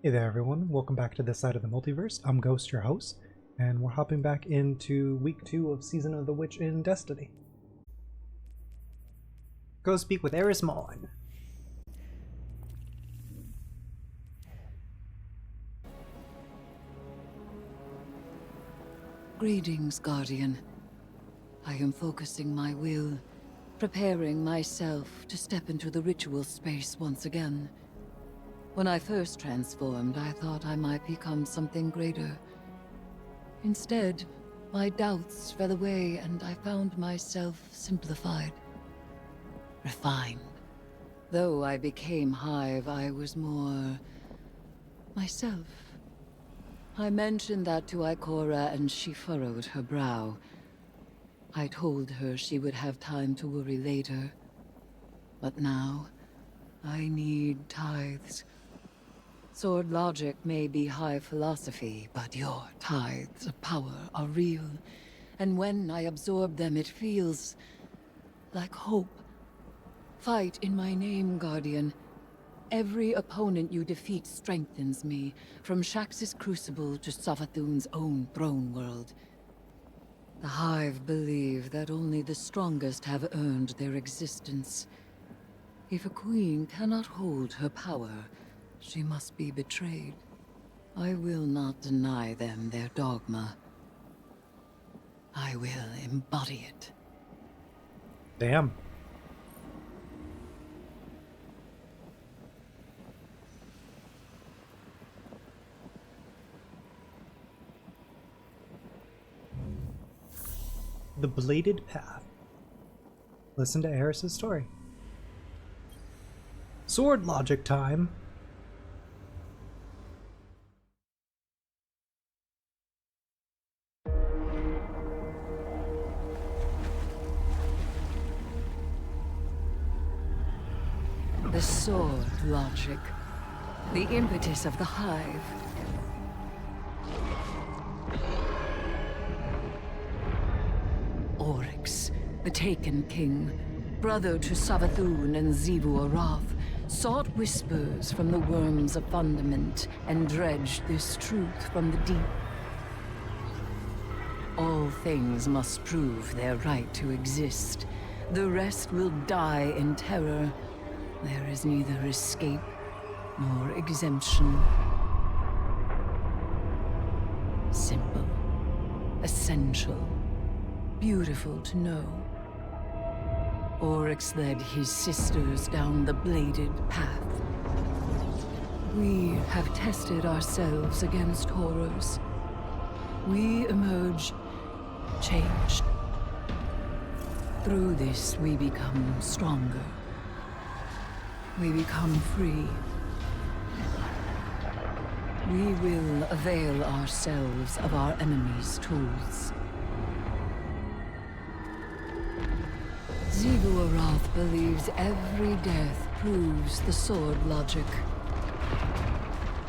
Hey there everyone, welcome back to this side of the multiverse. I'm Ghost, your host, and we're hopping back into week 2 of Season of the Witch in Destiny. Go speak with Eris Mon. Greetings, Guardian. I am focusing my will, preparing myself to step into the ritual space once again. When I first transformed, I thought I might become something greater. Instead, my doubts fell away and I found myself simplified, refined. Though I became Hive, I was more myself. I mentioned that to Ikora and she furrowed her brow. I told her she would have time to worry later. But now, I need tithes. Sword logic may be high philosophy, but your tithes of power are real. And when I absorb them, it feels like hope. Fight in my name, Guardian. Every opponent you defeat strengthens me, from Shax's crucible to Savathun's own throne world. The Hive believe that only the strongest have earned their existence. If a queen cannot hold her power, she must be betrayed. I will not deny them their dogma. I will embody it. Damn. The Bladed Path. Listen to Eris's story. Sword logic time. The sword logic. The impetus of the Hive. Oryx, the Taken King, brother to Savathun and Xivu Arath, sought whispers from the worms of fundament and dredged this truth from the deep. All things must prove their right to exist. The rest will die in terror. There is neither escape nor exemption. Simple, essential, beautiful to know. Oryx led his sisters down the bladed path. We have tested ourselves against horrors. We emerge changed. Through this, we become stronger. We become free. We will avail ourselves of our enemy's tools. Xivu Arath believes every death proves the sword logic.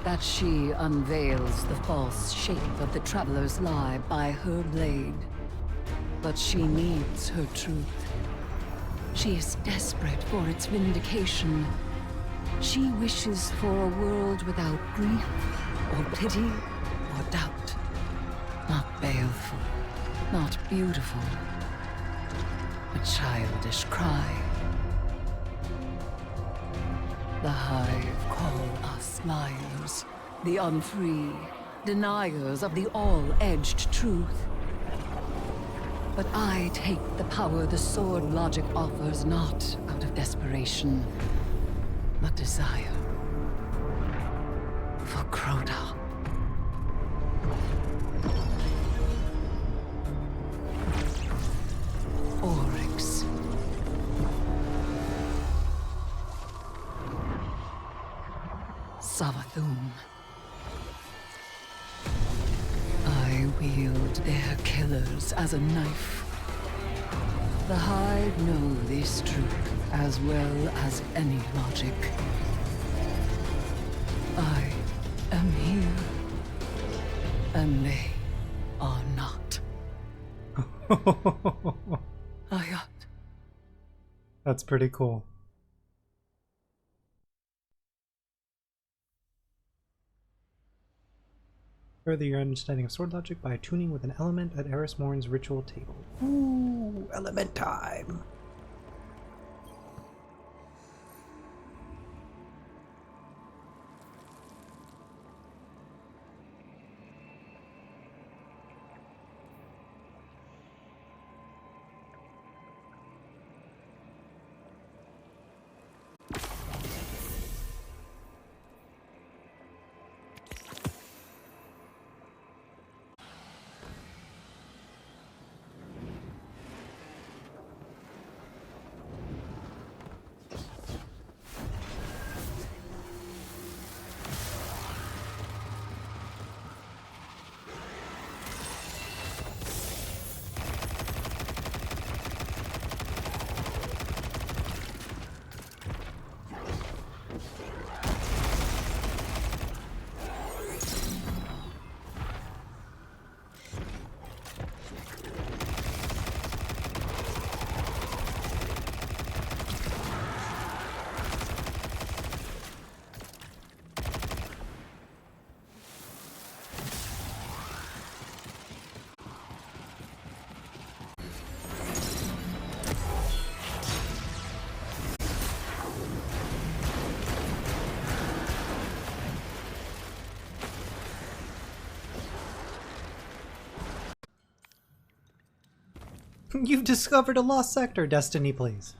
That she unveils the false shape of the Traveler's lie by her blade. But she needs her truth. She is desperate for its vindication. She wishes for a world without grief, or pity, or doubt. Not baleful, not beautiful. A childish cry. The Hive call us liars, the unfree, deniers of the all-edged truth. But I take the power the sword logic offers not out of desperation, but desire. For Crota. Oryx. Savathun. I wield their killers as a knife. The Hive know this truth as well as any logic. I am here, and they are not. Ayat. That's pretty cool. further your understanding of sword logic by tuning with an element at Eris Morn's ritual table. Ooh, element time! You've discovered a lost sector, Destiny, please.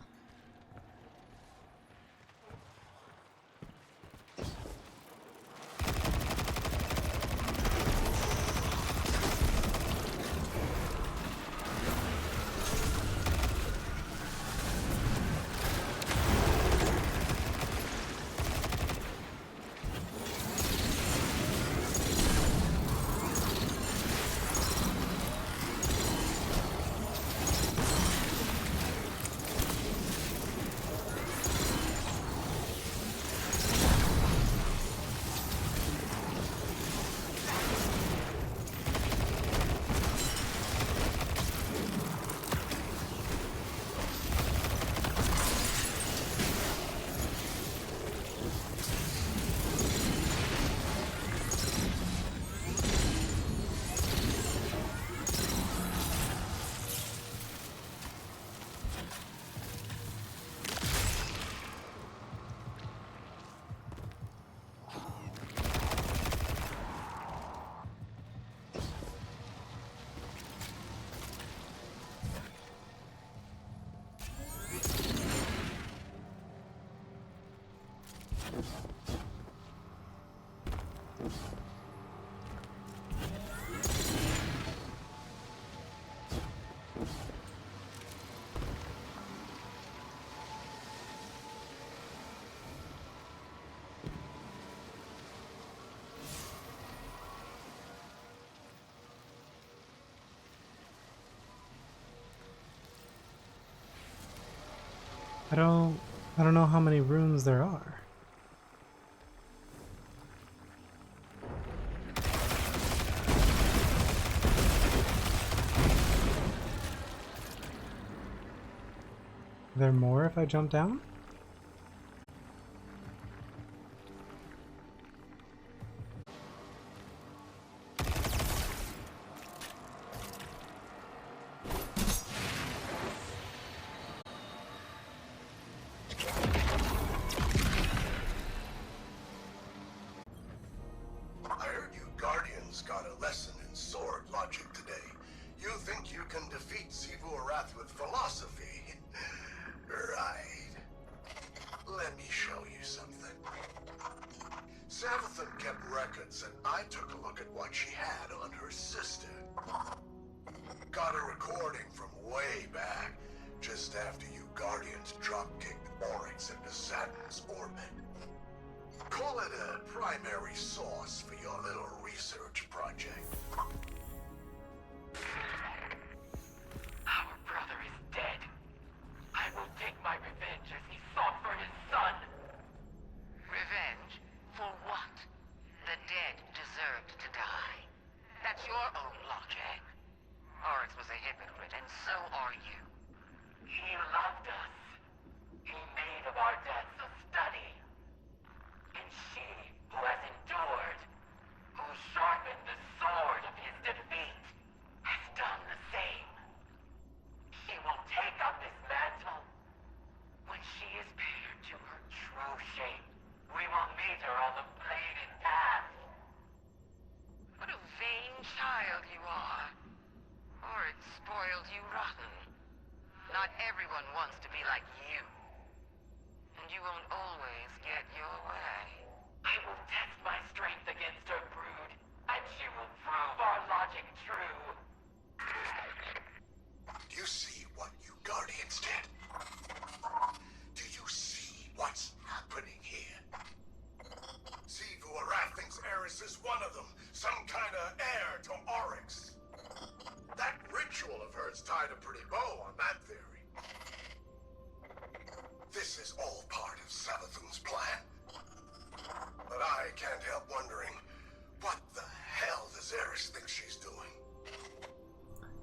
I don't know how many rooms there are. Are there more if I jump down? Got a lesson in sword logic today. You think you can defeat Sivurath with philosophy? Right. Let me show you something. Savathan kept records, and I took a look at what she had on her sister. Got a recording from way back, just after you Guardians drop-kicked Oryx into Saturn's orbit. Call it a primary source for your little research project. Our brother is dead. I will take my revenge as he sought for his son. Revenge? For what? The dead deserved to die. That's your own logic. Oryx was a hypocrite, and so are you. He loved us. He made of our deaths a study. And she, who has endured, who sharpened the sword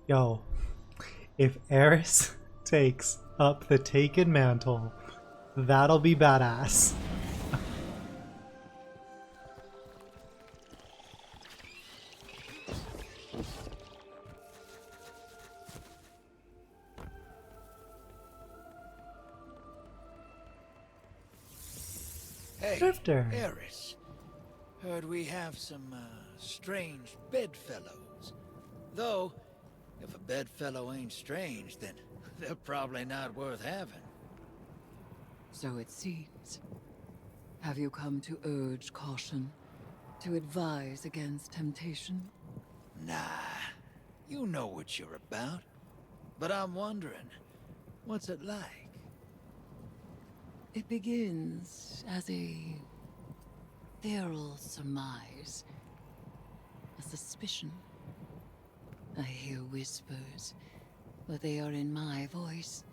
Yo, if Eris takes up the Taken Mantle, that'll be badass. Hey, Drifter. Eris. Heard we have some, strange bedfellows. Though, if a bedfellow ain't strange, then they're probably not worth having. So it seems. Have you come to urge caution? To advise against temptation? Nah, you know what you're about. But I'm wondering, what's it like? It begins as a feral surmise, a suspicion. I hear whispers, but they are in my voice.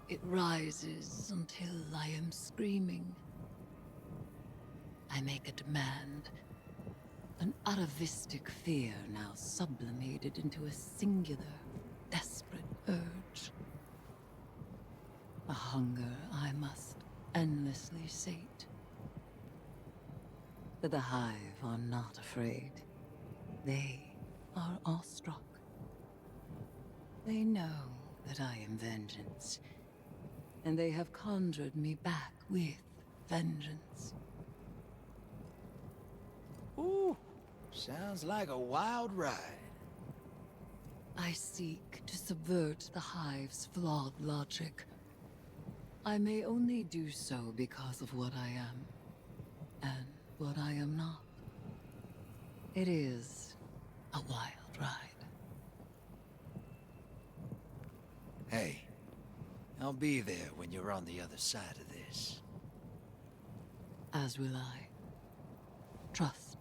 It rises until I am screaming. I make a demand, an atavistic fear now sublimated into a singular, desperate urge. A hunger I must endlessly sate. But the Hive are not afraid. They are awestruck. They know that I am vengeance, and they have conjured me back with vengeance. Ooh, sounds like a wild ride. I seek to subvert the Hive's flawed logic. I may only do so because of what I am, and what I am not. It is a wild ride. Hey, I'll be there when you're on the other side of this. As will I. Trust.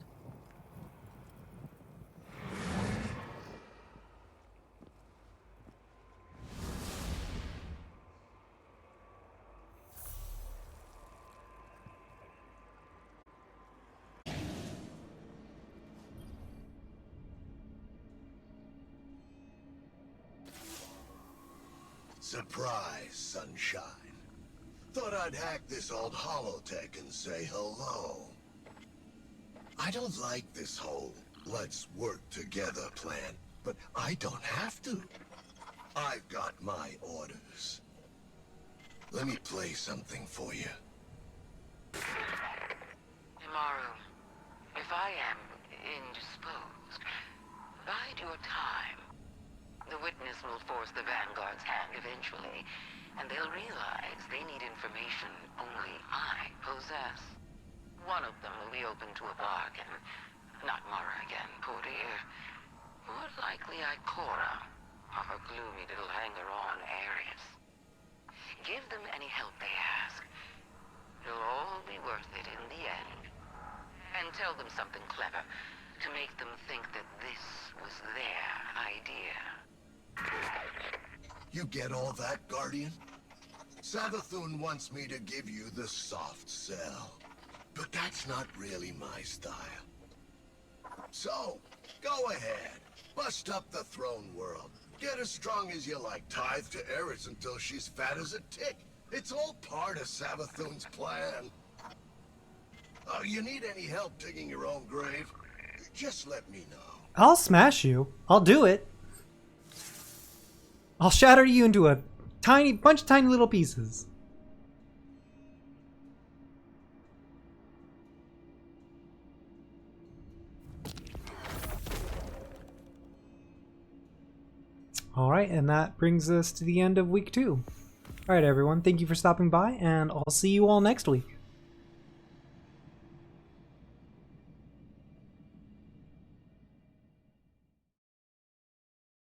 Surprise, sunshine. Thought I'd hack this old holotech and say hello. I don't like this whole let's work together plan, but I don't have to. I've got my orders. Let me play something for you. Imaru, if I am indisposed, bide your time. The witness will force the Vanguard's hand eventually, and they'll realize they need information only I possess. One of them will be open to a bargain. Not Mara again, poor dear. More likely Ikora, or her gloomy little hanger-on Ares. Give them any help they ask. It'll all be worth it in the end. And tell them something clever, to make them think that this was their idea. You get all that, Guardian? Savathun wants me to give you the soft sell. But that's not really my style. So, go ahead. Bust up the throne world. Get as strong as you like. Tithe to Eris until she's fat as a tick. It's all part of Savathun's plan. Oh, you need any help digging your own grave? Just let me know. I'll smash you. I'll do it. I'll shatter you into a bunch of tiny little pieces. Alright, and that brings us to the end of week 2. Alright everyone, thank you for stopping by, and I'll see you all next week.